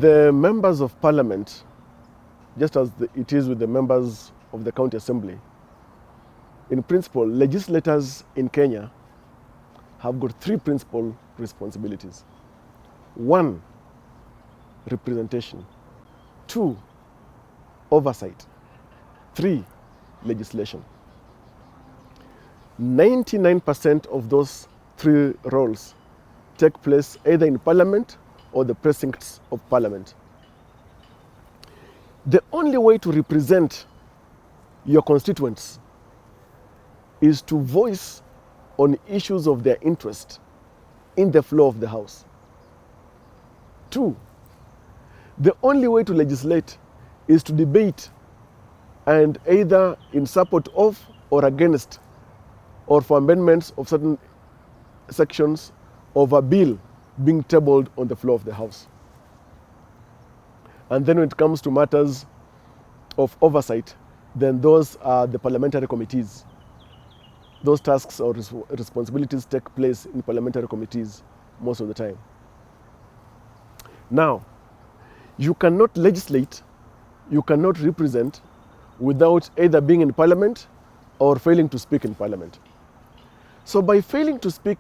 the members of parliament, just as it is with the members of the county assembly, in principle, legislators in Kenya have got three principal responsibilities. 1, representation. 2, oversight. 3, legislation. 99% of those three roles take place either in parliament or the precincts of parliament. The only way to represent your constituents is to voice on issues of their interest in the floor of the House. 2, the only way to legislate is to debate and either in support of or against or for amendments of certain sections of a bill being tabled on the floor of the House. And then when it comes to matters of oversight, then those are the parliamentary committees. Those tasks or responsibilities take place in parliamentary committees most of the time. Now, you cannot legislate, you cannot represent without either being in parliament or failing to speak in parliament. So by failing to speak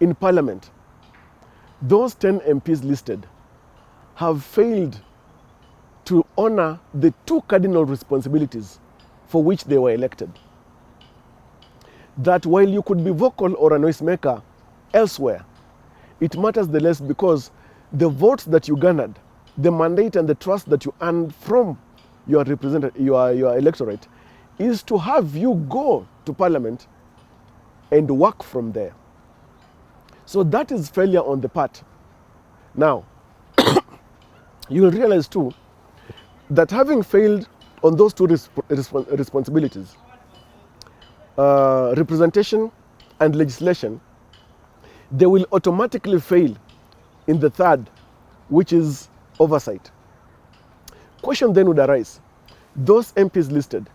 in parliament, those 10 MPs listed have failed to honor the 2 cardinal responsibilities for which they were elected. That while you could be vocal or a noisemaker elsewhere, it matters the less because the votes that you garnered, the mandate and the trust that you earned from your electorate is to have you go to parliament and work from there. So that is failure on the part. Now, you will realize too that having failed on those 2 responsibilities, representation and legislation, they will automatically fail in the 3rd, which is oversight. Question then would arise. Those MPs listed,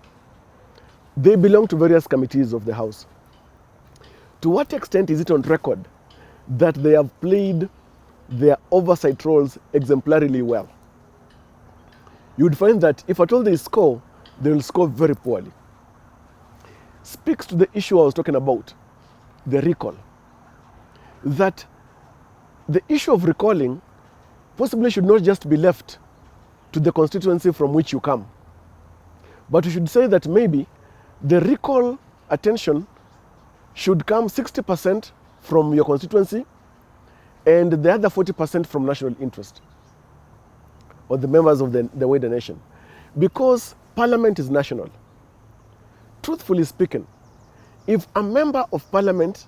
they belong to various committees of the House. To what extent is it on record that they have played their oversight roles exemplarily well? You would find that if at all they score, they will score very poorly. Speaks to the issue I was talking about, the recall. That the issue of recalling possibly should not just be left to the constituency from which you come, but you should say that maybe the recall attention should come 60% from your constituency and the other 40% from national interest or the members of the wider nation. Because parliament is national. Truthfully speaking, if a member of parliament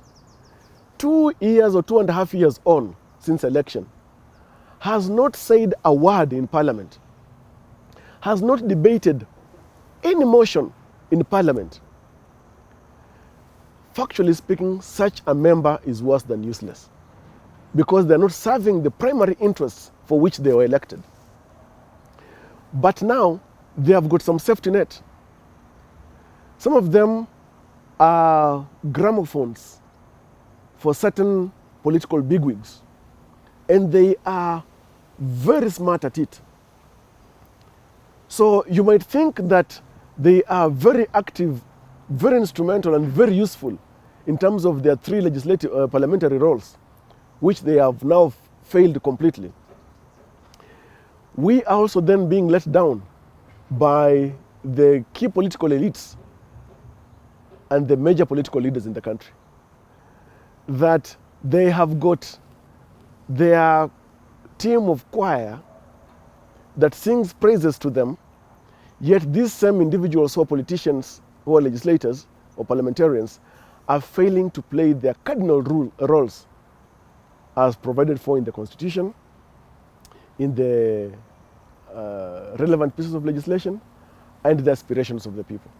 2 years or 2.5 years on since election has not said a word in parliament, has not debated any motion in parliament, factually speaking, such a member is worse than useless because they're not serving the primary interests for which they were elected. But now they have got some safety net. Some of them are gramophones for certain political bigwigs, and they are very smart at it. So you might think that they are very active, very instrumental, and very useful in terms of their 3 legislative parliamentary roles, which they have now failed completely. We are also then being let down by the key political elites and the major political leaders in the country, that they have got their team of choir that sings praises to them, yet these same individuals who are politicians, who are legislators or parliamentarians, are failing to play their cardinal roles as provided for in the Constitution, in the relevant pieces of legislation, and the aspirations of the people.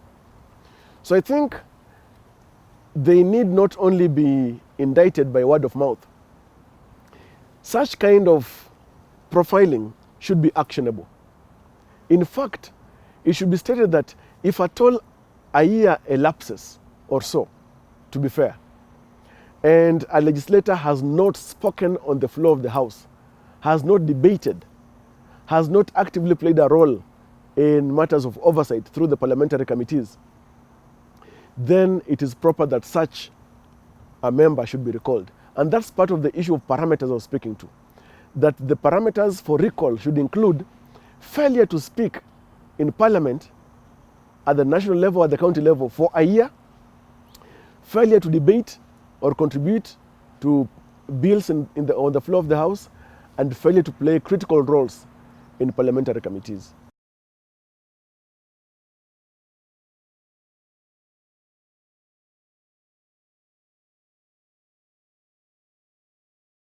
So I think they need not only be indicted by word of mouth. Such kind of profiling should be actionable. In fact, it should be stated that if at all a year elapses or so, to be fair, and a legislator has not spoken on the floor of the House, has not debated, has not actively played a role in matters of oversight through the parliamentary committees, then it is proper that such a member should be recalled. And that's part of the issue of parameters I was speaking to. That the parameters for recall should include failure to speak in parliament at the national level, at the county level for a year, failure to debate or contribute to bills on the floor of the House, and failure to play critical roles in parliamentary committees.